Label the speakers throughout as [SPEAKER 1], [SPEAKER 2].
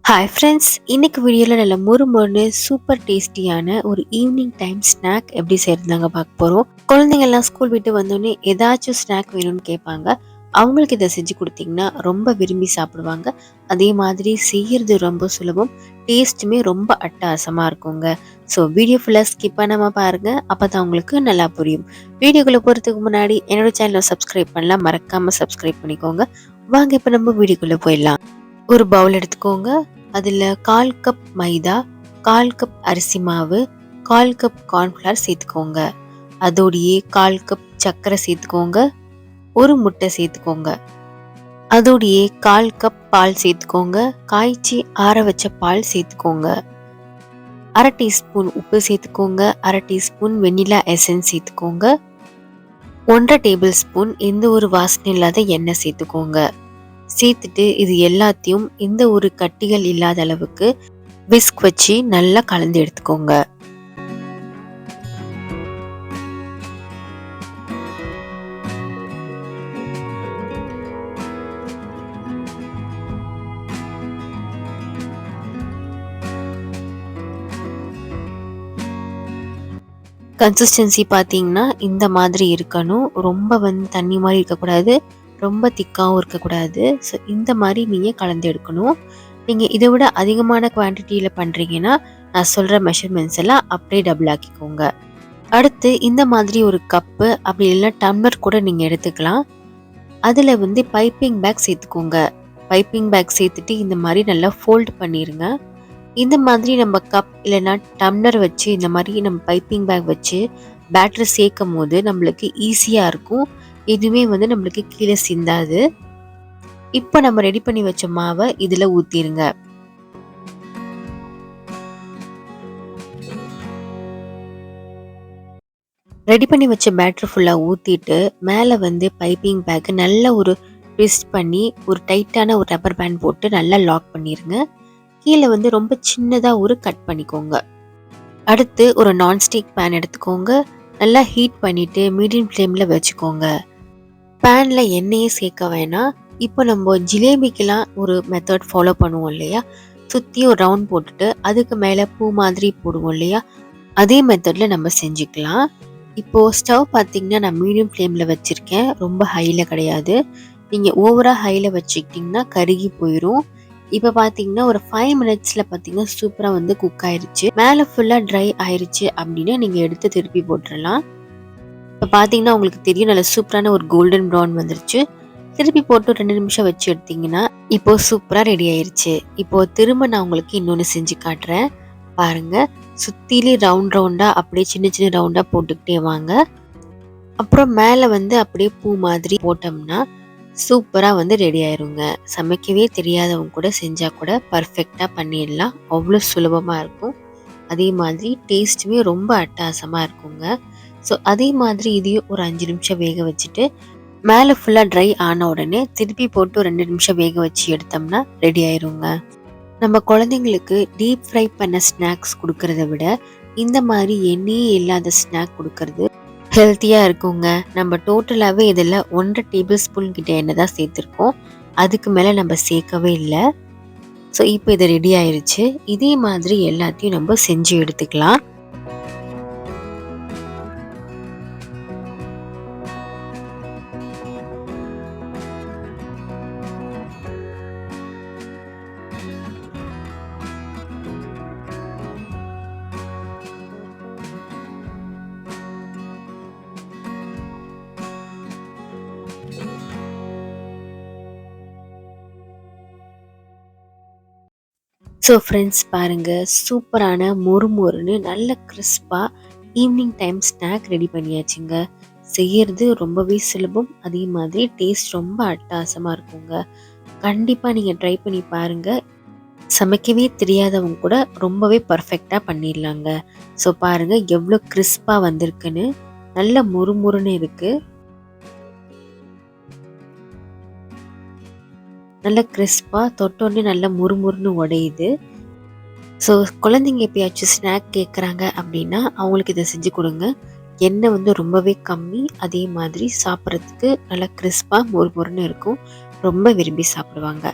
[SPEAKER 1] Hi friends, இன்னைக்கு வீடியோவில் நல்ல மொறு சூப்பர் டேஸ்டியான ஒரு ஈவினிங் டைம் ஸ்நாக் எப்படி செய்யறதுங்க பார்க்க போகிறோம். குழந்தைங்க எல்லாம் ஸ்கூல் விட்டு வந்தோடனே ஏதாச்சும் ஸ்நாக் வேணும்னு கேட்பாங்க. அவங்களுக்கு இதை செஞ்சு கொடுத்தீங்கன்னா ரொம்ப விரும்பி சாப்பிடுவாங்க. அதே மாதிரி செய்யறது ரொம்ப சுலபம், டேஸ்ட்டுமே ரொம்ப அட்டகாசமாக இருக்குங்க. ஸோ வீடியோ ஃபுல்லாக ஸ்கிப் பண்ணாமல் பாருங்க, அப்போ தான் உங்களுக்கு நல்லா புரியும். வீடியோக்குள்ளே போகிறதுக்கு முன்னாடி என்னோட சேனலை சப்ஸ்கிரைப் பண்ணலாம், மறக்காமல் சப்ஸ்கிரைப் பண்ணிக்கோங்க. வாங்க இப்போ நம்ம வீடியோக்குள்ளே போயிடலாம். ஒரு பவுல் எடுத்துக்கோங்க. அதில் 1/4 கப் மைதா, 1/4 கப் அரிசி மாவு, 1/4 கப் கார்ன்ஃப்ளவர் சேர்த்துக்கோங்க. அதோடையே 1/4 கப் சர்க்கரை சேர்த்துக்கோங்க. ஒரு முட்டை சேர்த்துக்கோங்க. அதோடையே 1/4 கப் பால் சேர்த்துக்கோங்க. காய்ச்சி ஆற வச்ச பால் சேர்த்துக்கோங்க. 1/2 டீஸ்பூன் உப்பு சேர்த்துக்கோங்க. 1/2 டீஸ்பூன் வெண்ணிலா எசன்ஸ் சேர்த்துக்கோங்க. 1/2 டேபிள் ஸ்பூன் எந்த ஒரு வாசனை இல்லாத எண்ணெய் சேர்த்துக்கோங்க. சேர்த்துட்டு இது எல்லாத்தையும் எந்த ஒரு கட்டிகள் இல்லாத அளவுக்கு விஸ்க் வச்சு நல்லா கலந்து எடுத்துக்கோங்க. கன்சிஸ்டன்சி பார்த்தீங்கன்னா இந்த மாதிரி இருக்கணும். ரொம்ப தண்ணி மாதிரி இருக்கக்கூடாது, ரொம்ப திக்காகவும் இருக்கக்கூடாது. ஸோ இந்த மாதிரி நீங்கள் கலந்து எடுக்கணும். நீங்கள் இதை விட அதிகமான குவான்டிட்டியில் பண்ணுறீங்கன்னா நான் சொல்கிற மெஷர்மெண்ட்ஸ் எல்லாம் அப்படியே டபுள் ஆக்கிக்கோங்க. அடுத்து இந்த மாதிரி ஒரு கப்பு அப்படி இல்லைன்னா டம்ளர் கூட நீங்கள் எடுத்துக்கலாம். அதில் பைப்பிங் பேக் சேர்த்துக்கோங்க. பைப்பிங் பேக் சேர்த்துட்டு இந்த மாதிரி நல்லா ஃபோல்ட் பண்ணிடுங்க. இந்த மாதிரி நம்ம கப் இல்லைன்னா டம்ளர் வச்சு இந்த மாதிரி நம்ம பைப்பிங் பேக் வச்சு பேட்டர் சேர்க்கும் போது நம்மளுக்கு ஈஸியாக இருக்கும். எதுவுமே நம்மளுக்கு கீழே சிந்தாது. இப்போ நம்ம ரெடி பண்ணி வச்ச மாவை இதில் ஊற்றிடுங்க. ரெடி பண்ணி வச்ச பேட்டர் ஃபுல்லாக ஊற்றிட்டு மேலே பைப்பிங் பேக்கு நல்லா ஒரு ட்விஸ்ட் பண்ணி ஒரு டைட்டான ஒரு ரப்பர் பேண்ட் போட்டு நல்லா லாக் பண்ணிடுங்க. கீழே ரொம்ப சின்னதாக ஒரு கட் பண்ணிக்கோங்க. அடுத்து ஒரு நான்ஸ்டிக் பேன் எடுத்துக்கோங்க. நல்லா ஹீட் பண்ணிவிட்டு மீடியம் ஃப்ளேமில் வச்சுக்கோங்க. பேனில் எண்ணெயே சேர்க்க வேணாம். இப்போ நம்ம ஜிலேபிக்கெலாம் ஒரு மெத்தட் ஃபாலோ பண்ணுவோம் இல்லையா, சுற்றி ஒரு ரவுண்ட் போட்டுட்டு அதுக்கு மேலே பூ மாதிரி போடுவோம் இல்லையா, அதே மெத்தடில் நம்ம செஞ்சுக்கலாம். இப்போது ஸ்டவ் பார்த்திங்கன்னா நான் மீடியம் ஃப்ளேமில் வச்சுருக்கேன், ரொம்ப ஹையில் கிடையாது. நீங்கள் ஓவராக ஹையில் வச்சுக்கிட்டிங்கன்னா கருகி போயிடும். இப்போ பார்த்தீங்கன்னா ஒரு 5 மினிட்ஸில் பார்த்தீங்கன்னா சூப்பராக குக் ஆயிடுச்சு. மேலே ஃபுல்லாக ட்ரை ஆயிடுச்சு அப்படின்னா நீங்கள் எடுத்து திருப்பி போட்டுடலாம். இப்போ பார்த்தீங்கன்னா உங்களுக்கு தெரியும் நல்ல சூப்பரான ஒரு கோல்டன் ப்ரௌன் வந்துருச்சு. திருப்பி போட்டு 2 நிமிஷம் வச்சு எடுத்தீங்கன்னா இப்போ சூப்பராக ரெடி ஆயிடுச்சு. இப்போ திரும்ப நான் உங்களுக்கு இன்னொன்று செஞ்சு காட்டுறேன் பாருங்க. சுற்றிலே ரவுண்ட் ரவுண்டாக அப்படியே சின்ன சின்ன ரவுண்டாக போட்டுக்கிட்டே வாங்க. அப்புறம் மேலே அப்படியே பூ மாதிரி போட்டோம்னா சூப்பராக ரெடி ஆயிருங்க. சமைக்கவே தெரியாதவங்க கூட செஞ்சால் கூட பர்ஃபெக்டாக பண்ணிடலாம். அவ்வளோ சுலபமாக இருக்கும். அதே மாதிரி டேஸ்ட்டுமே ரொம்ப அட்டகாசமாக இருக்குங்க. ஸோ அதே மாதிரி இதையும் ஒரு 5 நிமிஷம் வேக வச்சுட்டு மேலே ஃபுல்லாக ட்ரை ஆன உடனே திருப்பி போட்டு ஒரு 2 நிமிஷம் வேக வச்சு எடுத்தோம்னா ரெடி ஆயிருங்க. நம்ம குழந்தைங்களுக்கு டீப் ஃப்ரை பண்ண ஸ்நாக்ஸ் கொடுக்கறத விட இந்த மாதிரி எண்ணெயே இல்லாத ஸ்நாக் கொடுக்கறது ஹெல்த்தியாக இருக்குங்க. நம்ம டோட்டலாகவே இதில் 1.5 டேபிள் ஸ்பூன் கிட்ட எண்ணெய் தான் சேர்த்துருக்கோம். அதுக்கு மேலே நம்ம சேர்க்கவே இல்லை. ஸோ இப்போ இது ரெடி ஆயிடுச்சு. இதே மாதிரி எல்லாத்தையும் நம்ம செஞ்சு எடுத்துக்கலாம். ஸோ ஃப்ரெண்ட்ஸ் பாருங்கள், சூப்பரான மொறுன்னு நல்ல கிறிஸ்பாக ஈவினிங் டைம் ஸ்நாக் ரெடி பண்ணியாச்சுங்க. செய்யறது ரொம்பவே சுலபம், அதே மாதிரி டேஸ்ட் ரொம்ப அட்டகாசமாக இருக்குங்க. கண்டிப்பாக நீங்கள் ட்ரை பண்ணி பாருங்கள். சமைக்கவே தெரியாதவங்க கூட ரொம்பவே பர்ஃபெக்டாக பண்ணிடலாங்க. ஸோ பாருங்கள் எவ்வளோ கிறிஸ்பாக வந்திருக்குன்னு, நல்ல மொறுன்னு இருக்குது. நல்லா கிறிஸ்பாக தொட்டோடனே நல்லா முறுமுறுன்னு உடையுது. ஸோ குழந்தைங்க எப்பயாச்சும் ஸ்நாக் கேட்குறாங்க அப்படின்னா அவங்களுக்கு இதை செஞ்சு கொடுங்க. எண்ணெய் ரொம்பவே கம்மி, அதே மாதிரி சாப்பிட்றதுக்கு நல்லா கிறிஸ்பாக மொறுன்னு இருக்கும். ரொம்ப விரும்பி சாப்பிடுவாங்க.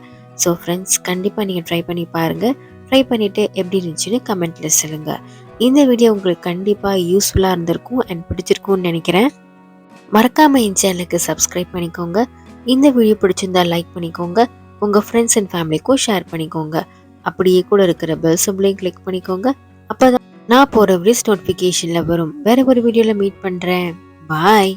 [SPEAKER 1] ஸோ ஃப்ரெண்ட்ஸ் கண்டிப்பாக நீங்கள் ட்ரை பண்ணி பாருங்கள். ட்ரை பண்ணிவிட்டு எப்படி இருந்துச்சுன்னு கமெண்ட்டில் சொல்லுங்கள். இந்த வீடியோ உங்களுக்கு கண்டிப்பாக யூஸ்ஃபுல்லாக இருந்திருக்கும் அண்ட் பிடிச்சிருக்கும்னு நினைக்கிறேன். மறக்காமல் என் சேனலுக்கு சப்ஸ்கிரைப் பண்ணிக்கோங்க. இந்த வீடியோ பிடிச்சிருந்தா லைக் பண்ணிக்கோங்க. உங்கள் ஃப்ரெண்ட்ஸ் அண்ட் ஃபேமிலிக்கும் ஷேர் பண்ணிக்கோங்க. அப்படியே கூட இருக்கிற பெல் சிம்பிளையும் கிளிக் பண்ணிக்கோங்க. அப்போ தான் நான் போகிற வீடியோஸ் நோட்டிஃபிகேஷனில் வரும். வேறு ஒரு வீடியோவில் மீட் பண்ணுறேன். பாய்.